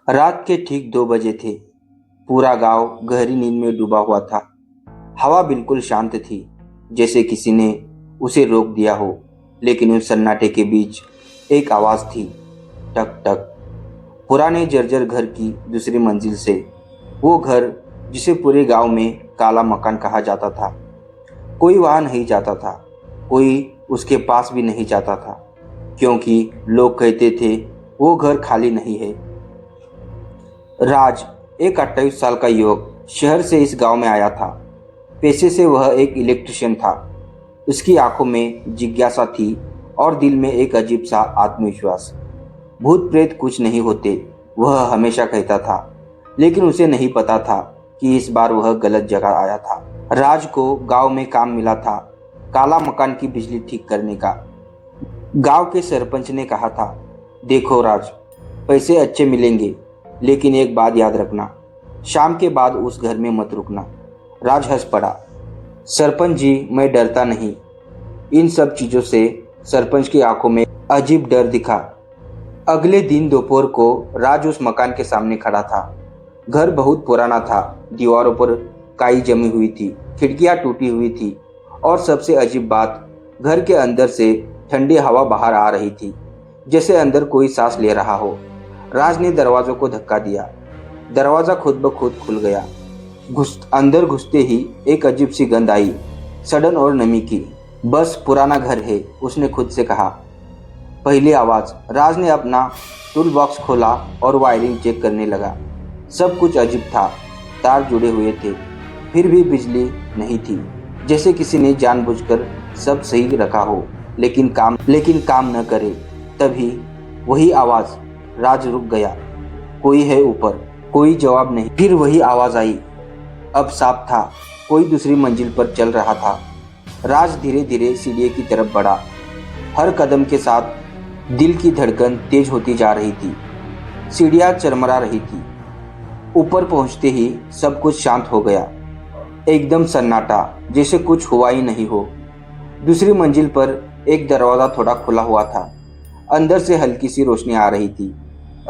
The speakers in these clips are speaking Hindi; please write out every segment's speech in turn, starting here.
रात के ठीक 2 बजे थे। पूरा गांव गहरी नींद में डूबा हुआ था। हवा बिल्कुल शांत थी, जैसे किसी ने उसे रोक दिया हो। लेकिन उस सन्नाटे के बीच एक आवाज थी, टक टक। पुराने जर्जर घर की दूसरी मंजिल से। वो घर जिसे पूरे गांव में काला मकान कहा जाता था। कोई वहां नहीं जाता था, कोई उसके पास भी नहीं जाता था, क्योंकि लोग कहते थे वो घर खाली नहीं है। राज, एक 28 साल का युवक, शहर से इस गांव में आया था। पेशे से वह एक इलेक्ट्रिशियन था। उसकी आंखों में जिज्ञासा थी और दिल में एक अजीब सा आत्मविश्वास। भूत प्रेत कुछ नहीं होते, वह हमेशा कहता था। लेकिन उसे नहीं पता था कि इस बार वह गलत जगह आया था। राज को गांव में काम मिला था, काला मकान की बिजली ठीक करने का। गांव के सरपंच ने कहा था, देखो राज, पैसे अच्छे मिलेंगे, लेकिन एक बात याद रखना, शाम के बाद उस घर में मत रुकना। राज हंस पड़ा। सरपंच जी, मैं डरता नहीं। इन सब चीजों से सरपंच की आंखों में अजीब डर दिखा। अगले दिन दोपहर को राज उस मकान के सामने खड़ा था। घर बहुत पुराना था, दीवारों पर काई जमी हुई थी, खिड़कियां टूटी हुई थी, और सबसे अजीब बात, घर के अंदर से ठंडी हवा बाहर आ रही थी, जैसे अंदर कोई सांस ले रहा हो। राज ने दरवाजों को धक्का दिया। दरवाजा खुद ब खुद खुल गया। अंदर घुसते ही एक अजीब सी गंध आई, सड़न और नमी की। बस पुराना घर है, उसने खुद से कहा। पहली आवाज। राज ने अपना टूल बॉक्स खोला और वायरिंग चेक करने लगा। सब कुछ अजीब था। तार जुड़े हुए थे, फिर भी बिजली नहीं थी, जैसे किसी ने जानबूझकर सब सही रखा हो, लेकिन काम न करे। तभी वही आवाज। राज रुक गया। कोई है ऊपर। कोई जवाब नहीं। फिर वही आवाज आई। अब साफ था, कोई दूसरी मंजिल पर चल रहा था। राज धीरे धीरे सीढ़ी की तरफ बढ़ा। हर कदम के साथ दिल की धड़कन तेज होती जा रही थी। सीढ़ियां चरमरा रही थी। ऊपर पहुंचते ही सब कुछ शांत हो गया। एकदम सन्नाटा, जैसे कुछ हुआ ही नहीं हो। दूसरी मंजिल पर एक दरवाजा थोड़ा खुला हुआ था। अंदर से हल्की सी रोशनी आ रही थी।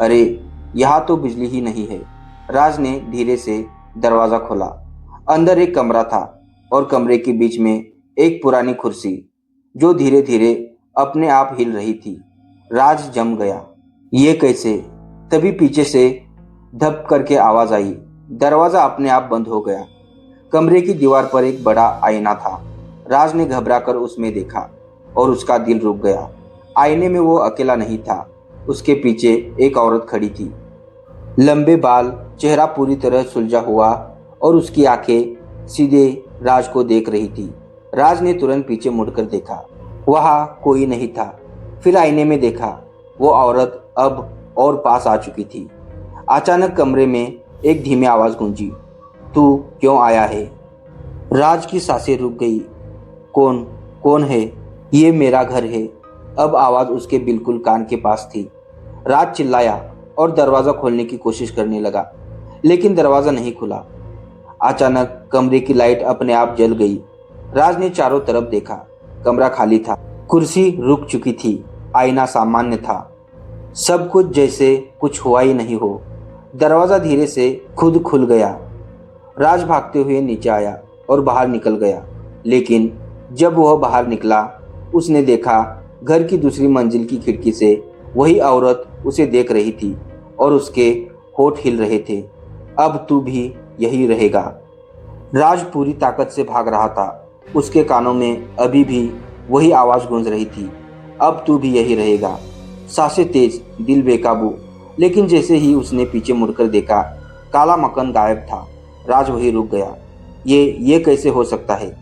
अरे, यहाँ तो बिजली ही नहीं है। राज ने धीरे से दरवाजा खोला। अंदर एक कमरा था, और कमरे के बीच में एक पुरानी कुर्सी, जो धीरे धीरे अपने आप हिल रही थी। राज जम गया। ये कैसे? तभी पीछे से धप करके आवाज आई। दरवाजा अपने आप बंद हो गया। कमरे की दीवार पर एक बड़ा आईना था। राज ने घबराकर उसमें देखा और उसका दिल रुक गया। आईने में वो अकेला नहीं था, उसके पीछे एक औरत खड़ी थी। लंबे बाल, चेहरा पूरी तरह सुलझा हुआ, और उसकी आंखें सीधे राज को देख रही थी। राज ने तुरंत पीछे मुड़कर देखा। वहां कोई नहीं था। फिर आईने में देखा। वो औरत अब और पास आ चुकी थी। अचानक कमरे में एक धीमी आवाज गूंजी, तू क्यों आया है? राज की सांसें रुक गई। कौन कौन है? ये मेरा घर है। अब आवाज उसके बिल्कुल कान के पास थी। राज चिल्लाया और दरवाजा खोलने की कोशिश करने लगा, लेकिन दरवाजा नहीं खुला। अचानक कमरे की लाइट अपने आप जल गई। राज ने चारों तरफ देखा। कमरा खाली था। कुर्सी रुक चुकी थी। आईना सामान्य था। सब कुछ जैसे कुछ हुआ ही नहीं हो। दरवाजा धीरे से खुद खुल गया। राज भागते हुए नीचे आया और बाहर निकल गया। लेकिन जब वह बाहर निकला, उसने देखा घर की दूसरी मंजिल की खिड़की से वही औरत उसे देख रही थी, और उसके होठ हिल रहे थे। अब तू भी यही रहेगा। राज पूरी ताकत से भाग रहा था। उसके कानों में अभी भी वही आवाज गूंज रही थी, अब तू भी यही रहेगा। सांसें तेज, दिल बेकाबू। लेकिन जैसे ही उसने पीछे मुड़कर देखा, काला मकान गायब था। राज वही रुक गया। ये कैसे हो सकता है?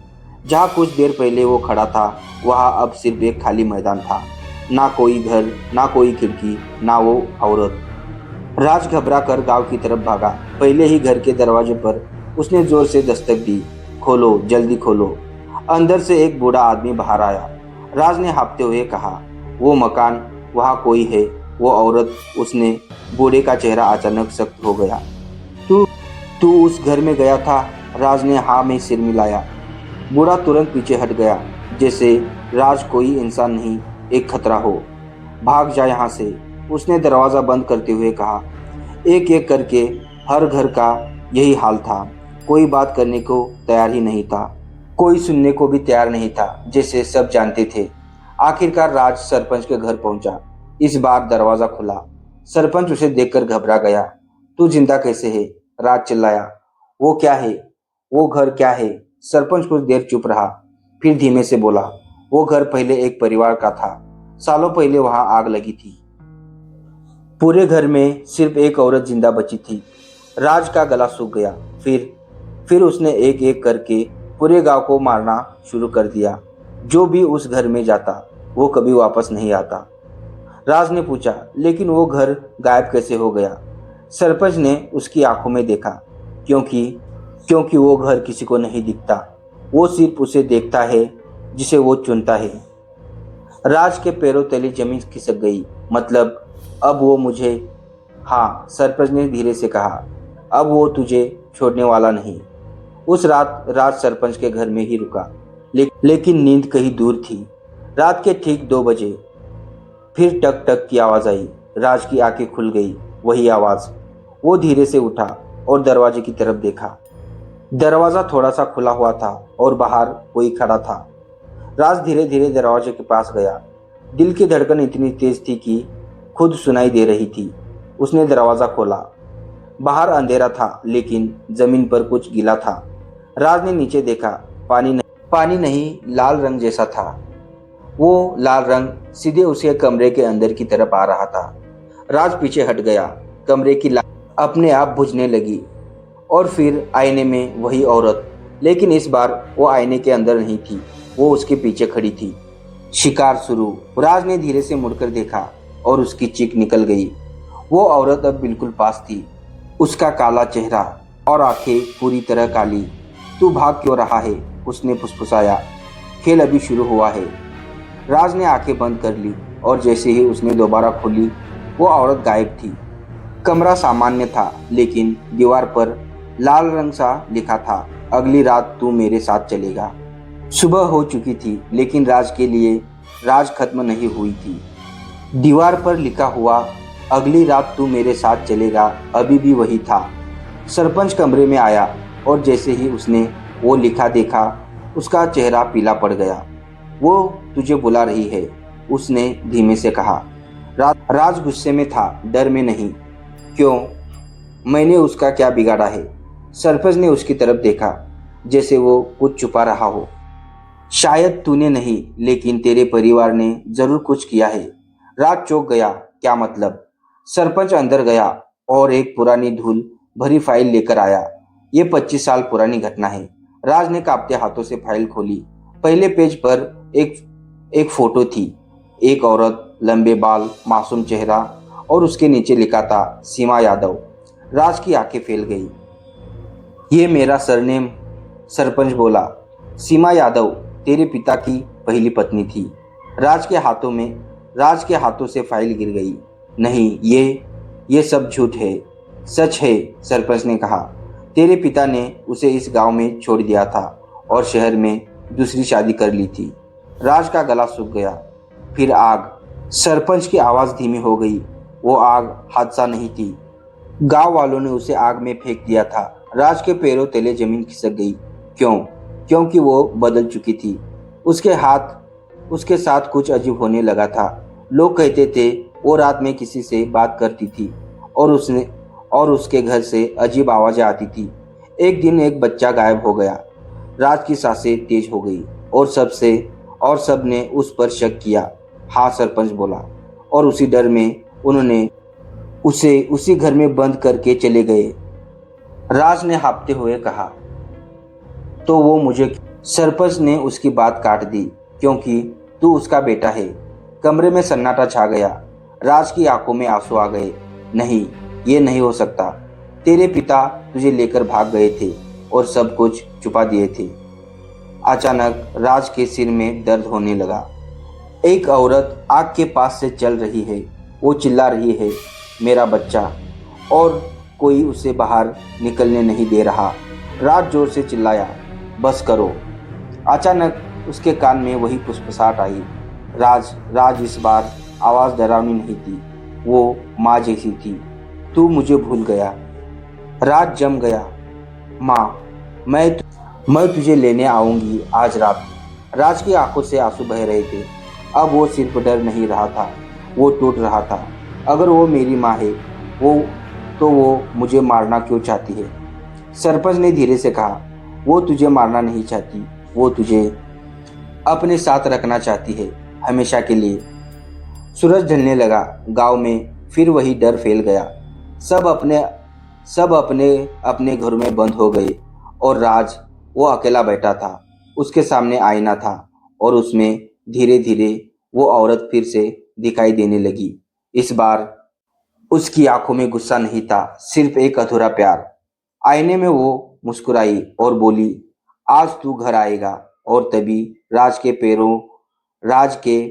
जहाँ कुछ देर पहले वो खड़ा था, वहाँ अब सिर्फ एक खाली मैदान था। ना कोई घर, ना कोई खिड़की, ना वो औरत। राज घबरा कर गांव की तरफ भागा। पहले ही घर के दरवाजे पर उसने जोर से दस्तक दी। खोलो, जल्दी खोलो। अंदर से एक बूढ़ा आदमी बाहर आया। राज ने हाँफते हुए कहा, वो मकान, वहाँ कोई है? वो औरत? उसने बूढ़े का चेहरा अचानक सख्त हो गया। तू तू उस घर में गया था? राज ने हाँ में सिर मिलाया। बूढ़ा तुरंत पीछे हट गया, जैसे राज कोई इंसान नहीं, एक खतरा हो। भाग जा यहाँ से, उसने दरवाजा बंद करते हुए कहा। एक एक करके हर घर का यही हाल था। कोई बात करने को तैयार ही नहीं था, कोई सुनने को भी तैयार नहीं था। जैसे सब जानते थे। आखिरकार राज सरपंच के घर पहुंचा। इस बार दरवाजा खुला। सरपंच उसे देखकर घबरा गया। तू जिंदा कैसे है? राज चिल्लाया। वो क्या है? वो घर क्या है? सरपंच कुछ देर चुप रहा, फिर धीमे से बोला, वो घर पहले एक परिवार का था। सालों पहले वहां आग लगी थी। पूरे घर में सिर्फ एक औरत जिंदा बची थी। राज का गला सूख गया। फिर उसने एक एक करके पूरे गांव को मारना शुरू कर दिया। जो भी उस घर में जाता वो कभी वापस नहीं आता। राज ने पूछा, लेकिन वो घर गायब कैसे हो गया? सरपंच ने उसकी आंखों में देखा। क्योंकि क्योंकि वो घर किसी को नहीं दिखता। वो सिर्फ उसे देखता है जिसे वो चुनता है। राज के पैरों तले जमीन खिसक गई। मतलब अब वो मुझे, हाँ, सरपंच ने धीरे से कहा, अब वो तुझे छोड़ने वाला नहीं। उस रात राज सरपंच के घर में ही रुका, लेकिन नींद कहीं दूर थी। रात के ठीक 2 बजे फिर टक टक की आवाज आई। राज की आंखें खुल गई। वही आवाज। वो धीरे से उठा और दरवाजे की तरफ देखा। दरवाजा थोड़ा सा खुला हुआ था और बाहर कोई खड़ा था। राज धीरे धीरे दरवाजे के पास गया। दिल की धड़कन इतनी तेज थी कि खुद सुनाई दे रही थी। उसने दरवाजा खोला। बाहर अंधेरा था, लेकिन जमीन पर कुछ गीला था। राज ने नीचे देखा। पानी नहीं, लाल रंग जैसा था। वो लाल रंग सीधे उसके कमरे के अंदर की तरफ आ रहा था। राज पीछे हट गया। कमरे की लाइट अपने आप बुझने लगी और फिर आईने में वही औरत, लेकिन इस बार वो आईने के अंदर नहीं थी, वो उसके पीछे खड़ी थी। शिकार शुरू। राज ने धीरे से मुड़कर देखा और उसकी चीख निकल गई। वो औरत अब बिल्कुल पास थी। उसका काला चेहरा और आंखें पूरी तरह काली। तू भाग क्यों रहा है? उसने फुसफुसाया। खेल अभी शुरू हुआ है। राज ने आंखें बंद कर ली और जैसे ही उसने दोबारा खोली, वो औरत गायब थी। कमरा सामान्य था, लेकिन दीवार पर लाल रंग सा लिखा था, अगली रात तू मेरे साथ चलेगा। सुबह हो चुकी थी, लेकिन राज के लिए राज खत्म नहीं हुई थी। दीवार पर लिखा हुआ अगली रात तू मेरे साथ चलेगा अभी भी वही था। सरपंच कमरे में आया और जैसे ही उसने वो लिखा देखा, उसका चेहरा पीला पड़ गया। वो तुझे बुला रही है, उसने धीमे से कहा। राज गुस्से में था, डर में नहीं। क्यों? मैंने उसका क्या बिगाड़ा है? सरपंच ने उसकी तरफ देखा, जैसे वो कुछ छुपा रहा हो। शायद तूने नहीं, लेकिन तेरे परिवार ने जरूर कुछ किया है। राज चौंक गया। क्या मतलब? सरपंच अंदर गया और एक पुरानी धूल भरी फाइल लेकर आया। ये 25 साल पुरानी घटना है। राज ने कांपते हाथों से फाइल खोली। पहले पेज पर एक फोटो थी। एक औरत, लंबे बाल, मासूम चेहरा, और उसके नीचे लिखा था सीमा यादव। राज की आंखें फैल गई। ये मेरा सरनेम, सरपंच बोला। सीमा यादव तेरे पिता की पहली पत्नी थी। राज के हाथों से फाइल गिर गई। नहीं, ये सब झूठ है। सच है, सरपंच ने कहा। तेरे पिता ने उसे इस गांव में छोड़ दिया था और शहर में दूसरी शादी कर ली थी। राज का गला सूख गया। फिर आग। सरपंच की आवाज धीमी हो गई। वो आग हादसा नहीं थी। गांव वालों ने उसे आग में फेंक दिया था। राज के पैरों तले जमीन खिसक गई। क्यों? क्योंकि वो बदल चुकी थी। उसके साथ कुछ अजीब होने लगा था। लोग कहते थे वो रात में किसी से बात करती थी और उसके घर से अजीब आवाजें आती थी। एक दिन एक बच्चा गायब हो गया। राज की सांसें तेज हो गई और सब ने उस पर शक किया। हाँ, सरपंच बोला। और उसी डर में उन्होंने उसे उसी घर में बंद करके चले गए। राज ने हाँफते हुए कहा, तो वो मुझे। सरपंच ने उसकी बात काट दी। क्योंकि तू उसका बेटा है। कमरे में सन्नाटा छा गया। राज की आंखों में आंसू आ गए। नहीं, ये नहीं हो सकता। तेरे पिता तुझे लेकर भाग गए थे और सब कुछ छुपा दिए थे। अचानक राज के सिर में दर्द होने लगा। एक औरत आग के पास से चल रही है। वो चिल्ला रही है, मेरा बच्चा, और कोई उसे बाहर निकलने नहीं दे रहा। राज जोर से चिल्लाया, बस करो। अचानक उसके कान में वही फुसफुसाहट आई। राज। इस बार आवाज डरावनी नहीं थी, वो माँ जैसी थी। तू मुझे भूल गया। रात जम गया। माँ, मैं तुझे लेने आऊंगी आज रात। राज की आंखों से आंसू बह रहे थे। अब वो सिर्फ डर नहीं रहा था, वो टूट रहा था। अगर वो मेरी माँ है, वो तो वो मुझे मारना क्यों चाहती है? सरपंच ने धीरे से कहा, वो तुझे मारना नहीं चाहती, वो तुझे अपने साथ रखना चाहती है, हमेशा के लिए। सूरज ढलने लगा। गांव में फिर वही डर फैल गया। सब अपने सब अपने अपने घरों में बंद हो गए और राज वो अकेला बैठा था। उसके सामने आईना था और उसमें धीरे धीरे वो औरत फिर से दिखाई देने लगी। इस बार उसकी आंखों में गुस्सा नहीं था, सिर्फ एक अधूरा प्यार। आईने में वो मुस्कुराई और बोली, आज तू घर आएगा। और तभी राज के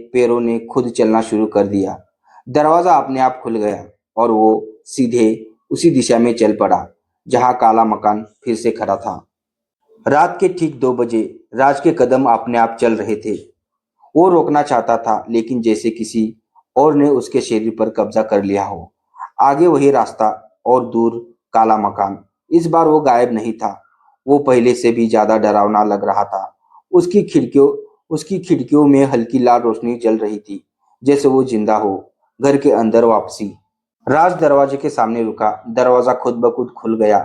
पैरों ने खुद चलना शुरू कर दिया। दरवाजा अपने आप खुल गया और वो सीधे उसी दिशा में चल पड़ा जहां काला मकान फिर से खड़ा था। रात के ठीक 2 बजे राज के कदम अपने आप चल रहे थे। वो रोकना चाहता था, लेकिन जैसे किसी और ने उसके शरीर पर कब्जा कर लिया हो। आगे वही रास्ता और दूर काला मकान। इस बार वो गायब नहीं था। वो पहले से भी ज्यादा डरावना लग रहा था। उसकी खिड़कियों में हल्की लाल रोशनी जल रही थी, जैसे वो जिंदा हो। घर के अंदर वापसी। राज दरवाजे के सामने रुका। दरवाजा खुद ब खुद खुल गया।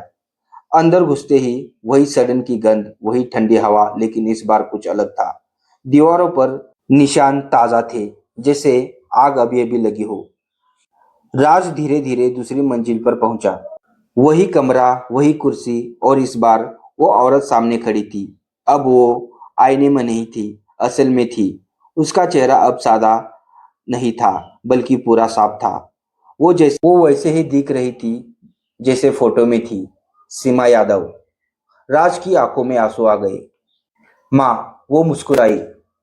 अंदर घुसते ही वही सड़न की गंध, वही ठंडी हवा, लेकिन इस बार कुछ अलग था। दीवारों पर निशान ताजा थे, जैसे आग अभी अभी लगी हो। राज धीरे धीरे दूसरी मंजिल पर पहुंचा। वही कमरा, वही कुर्सी, और इस बार वो औरत सामने खड़ी थी। अब वो आईने में नहीं थी, असल में थी। उसका चेहरा अब सादा नहीं था, बल्कि पूरा साफ था। वो वैसे ही दिख रही थी जैसे फोटो में थी। सीमा यादव। राज की आंखों में आंसू आ गए। माँ, वो मुस्कुराई।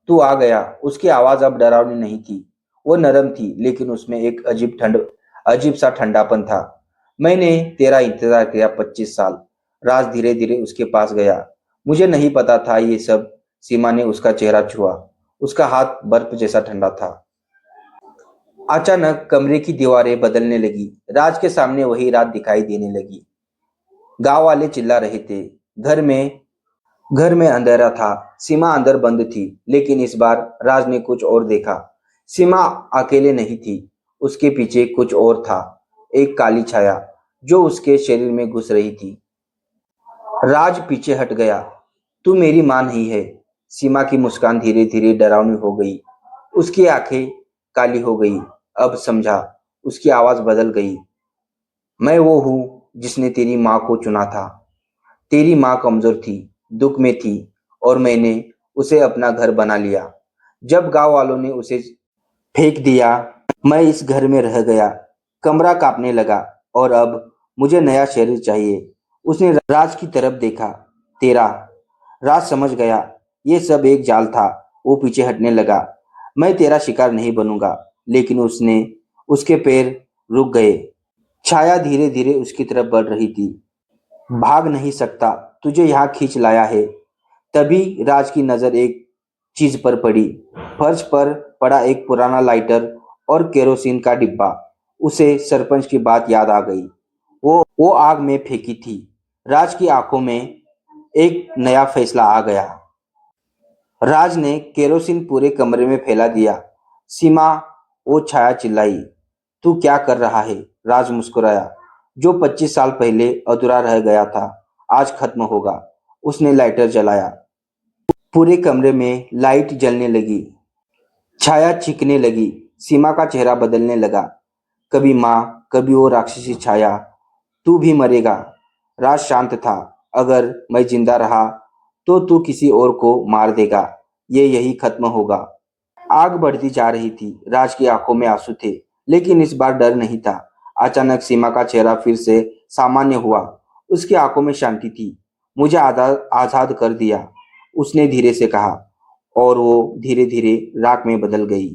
तू आ गया। उसकी आवाज अब डरावनी नहीं थी, वो नरम थी, लेकिन उसमें एक अजीब सा ठंडापन था। मैंने तेरा इंतजार किया 25 साल। राज धीरे धीरे उसके पास गया। मुझे नहीं पता था ये सब। सीमा ने उसका चेहरा छुआ। उसका हाथ बर्फ जैसा ठंडा था। अचानक कमरे की दीवारें बदलने लगी। राज के सामने वही रात दिखाई देने लगी। गांव वाले चिल्ला रहे थे। घर में अंधेरा था। सीमा अंदर बंद थी, लेकिन इस बार राज ने कुछ और देखा। सीमा अकेले नहीं थी, उसके पीछे कुछ और था। एक काली छाया जो उसके शरीर में घुस रही थी। राज पीछे हट गया। तू मेरी मां नहीं है। सीमा की मुस्कान धीरे धीरे डरावनी हो गई। उसकी आंखें काली हो गई। अब समझा। उसकी आवाज बदल गई। मैं वो हूं जिसने तेरी मां को चुना था। तेरी माँ कमजोर थी, दुख में थी, और मैंने उसे अपना घर बना लिया। जब गांव वालों ने उसे फेंक दिया, मैं इस घर में रह गया। कमरा कांपने लगा। और अब मुझे नया शरीर चाहिए। उसने राज की तरफ देखा। तेरा। राज समझ गया ये सब एक जाल था। वो पीछे हटने लगा। मैं तेरा शिकार नहीं बनूंगा। लेकिन उसके पैर रुक गए। छाया धीरे धीरे उसकी तरफ बढ़ रही थी। भाग नहीं सकता, तुझे यहाँ खींच लाया है। तभी राज की नजर एक चीज पर पड़ी। फर्श पर पड़ा एक पुराना लाइटर और केरोसिन का डिब्बा। उसे सरपंच की बात याद आ गई। वो आग में फेंकी थी। राज की आंखों में एक नया फैसला आ गया। राज ने केरोसिन पूरे कमरे में फैला दिया। सीमा। वो छाया चिल्लाई। तू क्या कर रहा है? राज मुस्कुराया। जो 25 साल पहले अधूरा रह गया था, आज खत्म होगा। उसने लाइटर जलाया। पूरे कमरे में लाइट जलने लगी। छाया चीखने लगी। सीमा का चेहरा बदलने लगा। कभी माँ, कभी वो राक्षसी छाया। तू भी मरेगा। राज शांत था। अगर मैं जिंदा रहा तो तू किसी और को मार देगा। ये यही खत्म होगा। आग बढ़ती जा रही थी। राज की आंखों में आंसू थे, लेकिन इस बार डर नहीं था। अचानक सीमा का चेहरा फिर से सामान्य हुआ। उसकी आंखों में शांति थी। मुझे आजाद कर दिया, उसने धीरे से कहा। और वो धीरे धीरे राख में बदल गई।